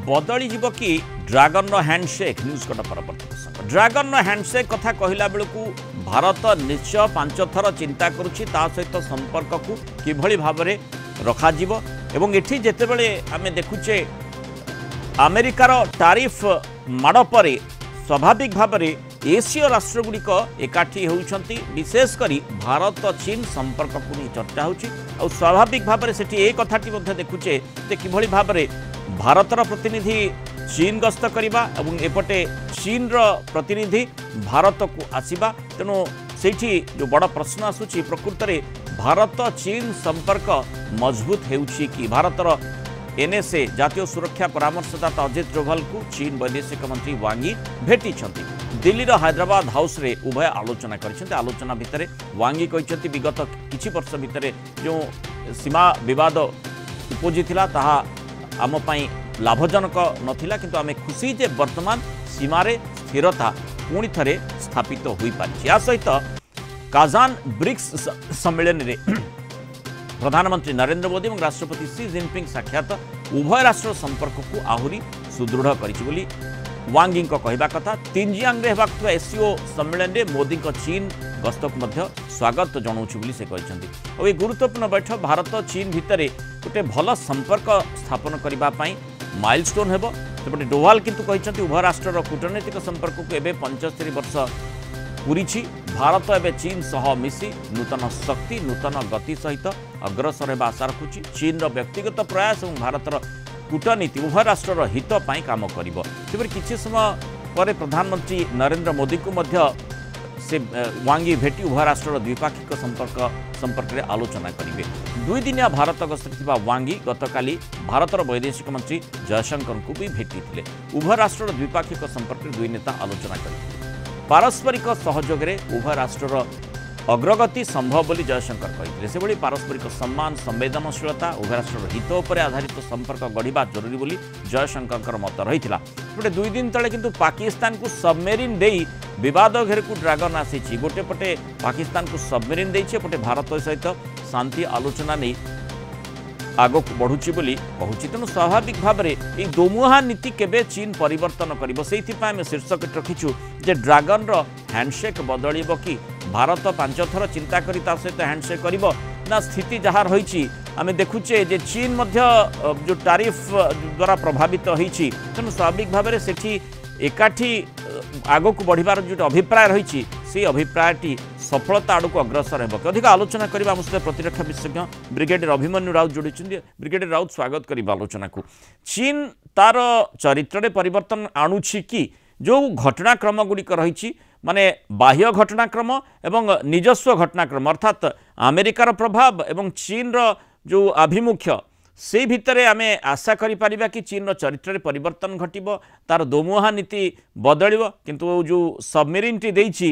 बदली जीव कि ड्रागन हैंडशेक न्यूज कटा परवर्ती प्रसंग ड्रागन हैंडशेक कथा कहला बेलू भारत निश्चय 5 थर चिंता करुच्ची सहित संपर्क को किभली भाव में रखाजिव एवं एठी जेतेबेले आमे देखुचे अमेरिकार टारिफ माड़ पर स्वाभाविक भाव में एसीय राष्ट्रगुड़िक एकाठी होउछंती विशेषकर भारत चीन संपर्क को नहीं चर्चा हो स्वाभाविक भाव में सेठी एक कथाटी देखुचे जे किभली भाव में भारतर प्रतिनिधि चीन गस्त करवा और एपटे चीन प्रतिनिधि भारत को आसवा तेणु सेठी जो बड़ प्रश्न आसूची प्रकृत में भारत चीन संपर्क मजबूत होउछि कि भारतर एनएसए जातीय सुरक्षा परामर्शदाता अजित डोभाल को चीन वैदेशिक मंत्री वांगी भेटी दिल्लीर हैदराबाद हाउस रे उभय आलोचना कर आलोचना भितर वांगी कहते विगत किछि वर्ष भितर जो सीमा विवाद उपजिला ताहा आम पई लाभजनक नथिला किंतु आमे खुशी जे वर्तमान सीमारे स्थिरता पुणी थरे स्थापित होई पारिछि। या सहित काजान ब्रिक्स सम्मेलन रे प्रधानमंत्री नरेंद्र मोदी और राष्ट्रपति सी जिनपिंग साक्षात उभय राष्ट्र संपर्क को आहरी सुदृढ़ करिछि वांगी कहवा कथा तिनजियांग रे हेबाक एससीओ सम्मेलन में मोदी चीन गस्त को स्वागत जनाऊँ से कहते और ये गुरुत्वपूर्ण बैठक भारत चीन भितर गोटे भल संपर्क स्थापन करने माइलस्टोन हेबो सेपटे डोभाल किंतु कहते उभय राष्ट्र कूटनैतिक संपर्क को एवं 75 वर्ष पूरी भारत एवं चीन सह मिसी नूतन शक्ति नूतन गति सहित अग्रसर होगा आशा रखुची चीन व्यक्तिगत प्रयास और भारतर कूटनीति उभय राष्ट्र हित पाई काम करिबो। किछि समय पर प्रधानमंत्री नरेंद्र मोदी को मध्य से वांगी भेटी उभय राष्ट्र द्विपाक्षिक संपर्क में आलोचना करेंगे। 2 दिनिया भारत गस्तरे वांगी गतकाली भारतर वैदेशिक मंत्री जयशंकर को भी भेटी उभय राष्ट्र द्विपाक्षिक संपर्क में 2 नेता आलोचना करते पारस्परिक सहयोग में उभय राष्ट्र अग्रगति संभव बोली जयशंकर कहते से पारस्परिक सम्मान संवेदनशीलता उभय राष्ट्र हित पर आधारित संपर्क गढ़ा जरूरी बोली जयशंकर मत रही गोटे 2 दिन तले किंतु पाकिस्तान को सबमेरीन दे विवाद घेर को ड्रागन आसी गोटे पटे पाकिस्तान को सबमेरीन देपटे भारत सहित शांति आलोचना नहीं आगक बढ़ुची बोली कहूँ तेणु स्वाभाविक भाव में ये दोमुहा नीति केबे चीन परिवर्तन कर शीर्षक रखीचु जे ड्रागन हैंडशेक बदल कि भारत 5 थर चिंता करी सहित हैंडशेक कर ना स्थिति जहाँ रही आम देखुचे जे चीन जो टारिफ द्वारा प्रभावित होती तेणु स्वाभाविक भाव में सेठी एकाठी आगक बढ़िबार जो अभिप्राय रही से अभिप्रायटी सफलता आड़ को अग्रसर हो अधिक आलोचना करने आम सहित प्रतिरक्षा विशेषज्ञ ब्रिगेडियर अभिमन्यु राउत जोड़ी ब्रिगेडियर राउत स्वागत करिबा आलोचना को चीन तार चरित्र परिवर्तन आणुछि कि जो घटनाक्रम गुड़िक रही माने बाह्य घटनाक्रम एवं निजस्व घटनाक्रम अर्थात अमेरिकार प्रभाव एवं चीन जो आभिमुख्य से भितर आम आशा करिपारिबा कि चीन चरित्र परिवर्तन घटिबो तार दोमुहा नीति बदलिबो किंतु जो सबमेरीन टी देइछि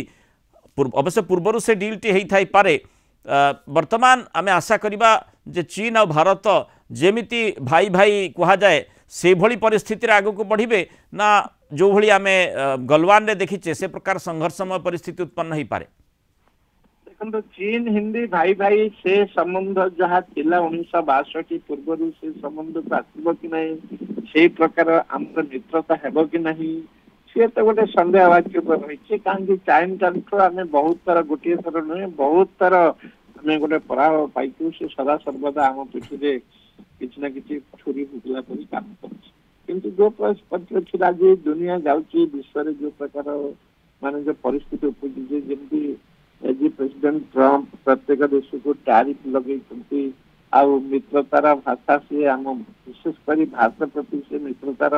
अवश्य पूर्वर से डील टी होई पारे वर्तमान आम आशा करिबा जे चीन और भारत जेमिति भाई भाई कहा जाए से भली परिस्थिति आग को बढ़िबे ना जो भली आम गलवान रे देखीचे से प्रकार संघर्षमय परिस्थिति उत्पन्न हो पारे। देखो चीन हिंदी भाई भाई से संबंध जहाँ थिला 1962 पूर्व से संबंध को आसब कि नहीं से प्रकार आम मित्रता हेब कि नहीं सी तो गोटे सन्देहवाच्य रही कहीं चाइन कांठू आम बहुत थर गोटे थर नुहे बहुत थर आम गोटे पराभव पाइचु से सदा सर्वदा आम पीठी किसी ना कि छुरी फुकला पर काम कर जो पत्र थिला जे दुनिया जाऊँगी विश्व जो प्रकार माने जो परिस्थिति उपजी जमी प्रेसिडेंट ट्रंप प्रत्येक देश को टैरिफ लगे आउ मित्रतार भाषा से आम विशेषकर भारत प्रति से मित्रतार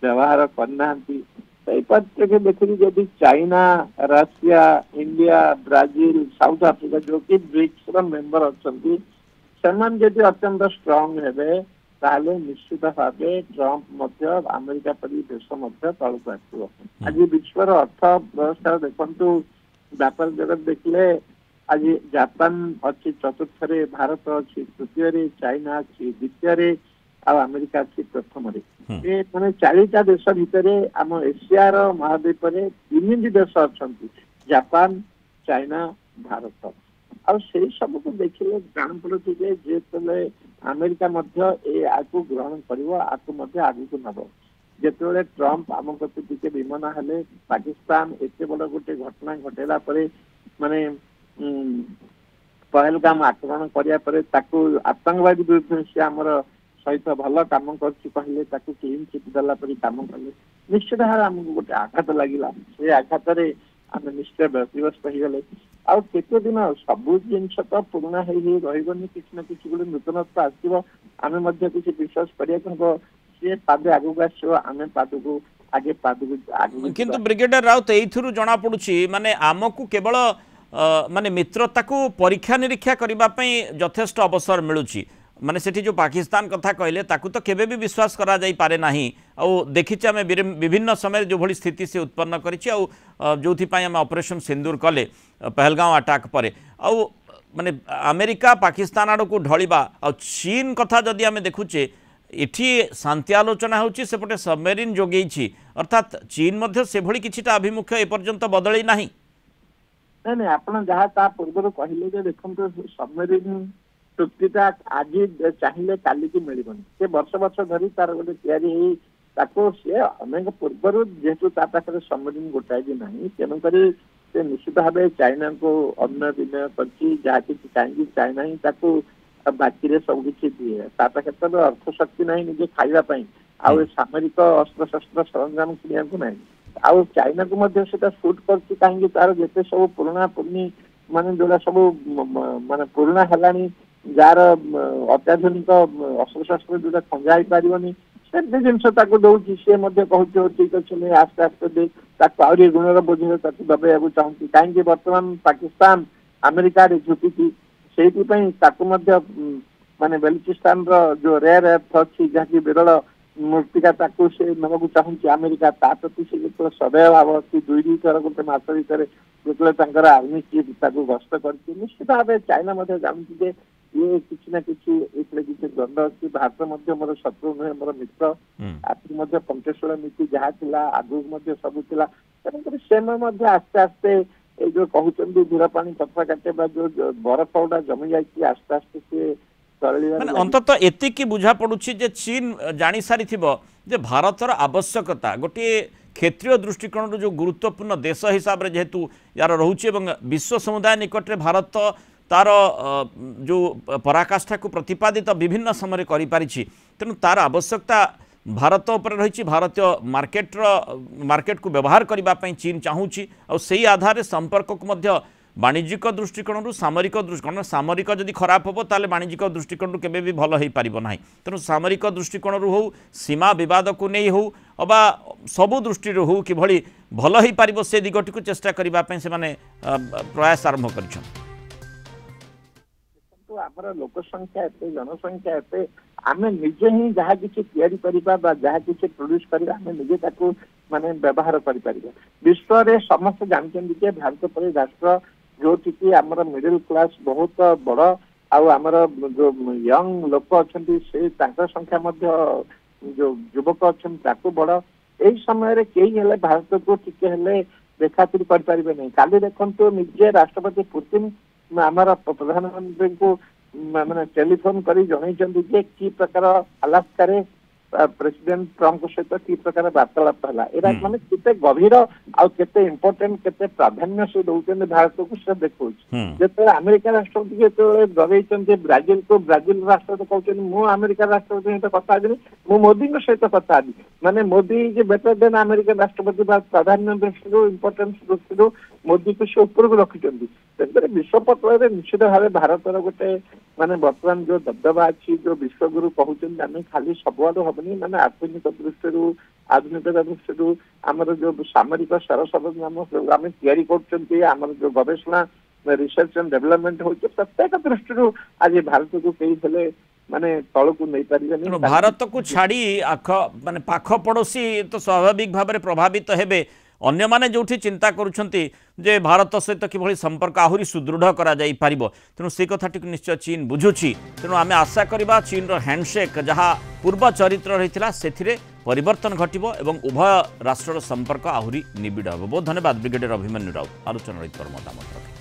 व्यवहार करना पत्र देखिए जब China Russia India Brazil south Africa जो कि ब्रिक्स मेंबर अच्छा से अत्यंत स्ट्रांग हेबे ताले निश्चित भाव ट्रंप अमेरिका परी देश तलक आसो आज विश्वर अर्थ व्यवस्था देखु व्यापार जगत देखले आज जापान अच्छी चतुर्थ भारत अच्छी तृतीय चाइना अच्छी द्वितीय अमेरिका अच्छी प्रथम मैंने 40टा देश भितर आम एशियार महाद्वीप 3 देश अच्छा जापान चाइना भारत ଆଉ ସେଇ ସବୁକୁ ଦେଖିଲେ ଜଣାପଡୁଛି ଯେ ଯେତେବେଳେ ଆମେରିକା ମଧ୍ୟ ଏ ଆକୁ ଗ୍ରହଣ କରିବ, ଆକୁ ମଧ୍ୟ ଆଗକୁ ନବ। ଯେତେବେଳେ ଟ୍ରମ୍ପ ଆମ ପ୍ରତି ଟିକେ ବିମନା ହେଲେ, ପାକିସ୍ତାନ ଏତେ ବଡ ଗୋଟେ ଘଟଣା ଘଟେଇଲା ପରେ ମାନେ ପହଲଗାମ ଆକ୍ରମଣ କରିବା ପରେ ତାକୁ ଆତଙ୍କବାଦୀ ବିରୁଦ୍ଧରେ ସେ ଆମର ସହିତ ଭଲ କାମ କରୁଛି କହିଲେ, ତାକୁ କ୍ଲିନ୍ ଚିଟ୍ ଦେଲା ପରି କାମ କଲେ, ନିଶ୍ଚିତ ଭାବରେ ଆମକୁ ଗୋଟେ ଆଘାତ ଲାଗିଲା। ସେ ଆଘାତରେ ଆମେ ନିଶ୍ଚୟ ବ୍ୟତିବ୍ୟସ୍ତ ହେଇଗଲେ। ଆଉ କେତେ ଦିନ ସବୁ ଜିନିଷ ତ ପୁରୁଣା ହେଇ ହେଇ ରହିବନି, କିଛି ନା କିଛି ଗୋଟେ ନୂତନତ୍ୱ ଆସିବ। ଆମେ ମଧ୍ୟ କିଛି ବିଶ୍ୱାସ କରିବାକୁ ହବ, ସିଏ ପାଦେ ଆଗକୁ ଆସିବ, ଆମେ ପାଦକୁ ଆଗକୁ କିନ୍ତୁ ବ୍ରିଗେଡିୟର ରାଉତ ଏଇଥିରୁ ଜଣା ପଡୁଛି ମାନେ ଆମକୁ କେବଳ ମାନେ ମିତ୍ରତାକୁ परीक्षा निरीक्षा करने यथेष्ट अवसर मिलूँ माने सेठी जो पाकिस्तान कथा कहले ताकू तो केबे भी विश्वास करा जाई पारे नाही। आउ देखिचे आम विभिन्न समय जो भली स्थिति से उत्पन्न करिछि आउ जोथि आम ऑपरेशन सिंदूर कले पहलगांव अटैक पर आउ माने अमेरिका पाकिस्तान आड़ को ढलिबा आउ चीन कथा जदि आम देखुचे इठी शांति आलोचना होची सेपटे सबमेरिन जोगेइछि अर्थात चीन मध्य से भली किछिटा अभिमुख्य एपर्यंत बदलै नाही। नहीं आपण जहाँ ता पूर्व कहले जे देखंतो सबमेरिन चुक्तिटा आज चाहिए काली की मिलबनी से वर्ष वर्ष धरी तार गोटे तैयारी होई ताको से अनेक पूर्व जेहेतु ता पाखरे सबमेरिन गोटाए भी नहीं तेणुक से निश्चित भाव चाइना को अन्य विनय करछि जहाँ कि कहीं चाइना ही ताको बाकी रे सब किछि दिए ता पाखे तो अर्थ शक्ति नहीं निजे खाइबा आउ सामरिक अस्त्र शस्त्र सरंजाम किनिया को नहीं आउ चाइना को मध्य सेटा शूट करछि कहीं तार जेते सब पुराना पुर्णी माने जोड़ा सब माने पुराना हलानी जार अत्याधुनिक अस्त्र शस्त्र जो खंजा पारनी से जिन दौर सी कहूँ ठीक अच्छे नहीं आस्ते आस्ते दे आहरी ऋणर बोझ दबाइक चाहूँ कहीं बर्तमान पाकिस्तान अमेरिका झुकी से माने बेलुचिस्तान जो रेयर अर्थ अच्छी जहाँकि विरल मृत्तिका से नवाक चाहूँ अमेरिका ता प्रति से जो सदैव भाव अच्छी दुई थर गोटे मस भर जो आर्मी चीफ गस्त कर निश्चित भाव चाइना जानती ये किसी ना किसी द्वंद्व अच्छी भारत मोर शत्रु नुहे मोर मित्र आखिर पंचेश्वर नीति जहाँ थी आगू सब थी तेणुक से आस्ते आस्ते जो कहते धीर पानी कथा काटे जो बरफ गुड़ा जमी जाए आस्ते आस्ते सी अंतत एतिकी बुझा पड़ुछि जे चीन जानी सारी जे भारतर आवश्यकता गोटे क्षेत्रीय दृष्टिकोण जो गुरुत्वपूर्ण देश हिसाब से जेहेतु यार रोचे विश्व समुदाय निकट में भारत तार जो पराकाष्ठा को प्रतिपादित विभिन्न समय करि तेणु तार आवश्यकता भारत उपर रही भारतीय मार्केट को व्यवहार करने चीन चाहूँगी और सही आधार संपर्क को वाणिज्यिक दृष्टिकोण सामरिक दृष्टिकोण सामरिक जदि खराब हम ताले वाणिज्यिक दृष्टिकोण केबे भी भल हो पार ना तेणु सामरिक दृष्टिकोण हो सीमा बद को नहीं हो अबा सबु दृष्टि हो कि भल हो पार से दिगटी को चेष्टा करने से प्रयास आरंभ कर आमर लोक संख्या एते जनसंख्या एते आमे निजे ही जहाँ किसी तैयारी करबा जहाँ किसी प्रोड्यूस करबा आमे निजे ताको माने व्यवहार करि परिबा। विश्व रे समस्त जानछन जे भारत परि राष्ट्र जो कि आमर मिडिल क्लास बहुत बड़ आउ आमर जो यंग लोक अछंती से ताकर संख्या मध्य जो युवक अछन ताको बड़ एही समय रे केही हेले भारत को टिके हेले रेखातिर कर परिबे नै। काली देखंतु निजे राष्ट्रपति पुतिन आमर प्रधानमंत्री को माने टेलीफोन करी जणैछन्ती जे की प्रकार अलास्का प्रेसिडेंट ट्रम्प सहित कि प्रकार वार्तालाप है एरा माने केते गभीर आउ केते इम्पोर्टेंट केते प्राधान्य से दौरान भारत को से देखो जो अमेरिका राष्ट्रपति जो डरई ब्राजिल को ब्राजिल राष्ट्रपति कहते मु अमेरिका राष्ट्रपति सहित कथा मु मोदी सहित कथा माने Modi is better than America राष्ट्रपति प्राधान्य दृष्टि इम्पोर्टेंस दृष्टि मोदी को से ऊपर को रखिंट विश्व पटल निश्चित भाव भारतर गोटे माने वर्तमान जो दबदबा अच्छी जो विश्वगुरु कहते आम खाली सबुआड़ हेनी माने आधुनिक दृष्टि आधुनिकता दृष्टि आमर जो सामरिक सरसरंजाम आम तैयारी कर जो गवेषणा रिसर्च एंड डेवलपमेंट हो प्रत्येक दृष्टि आज भारत को कई माने तल को नहीं पारे भारत को छाड़ी आख माने पाख पड़ोसी तो स्वाभाविक भाव में प्रभावित हेबे अन्य माने जो चिंता करुछंती जे भारत सहित किभली संपर्क आहरी सुदृढ़ करा जाई पारिबो तेणु से कथाटी निश्चय चीन बुझुछि तेणु आमे आशा करिबा चीन रो हैंडशेक जहाँ पूर्व चरित्र रहिथिला सेथिरे परिवर्तन घटिबो एवं उभय राष्ट्र संपर्क आहरी निबिड़ हेबो। बहुत धन्यवाद ब्रिगेडियर अभिमन्यु राउत आलोचना रहित मतामत।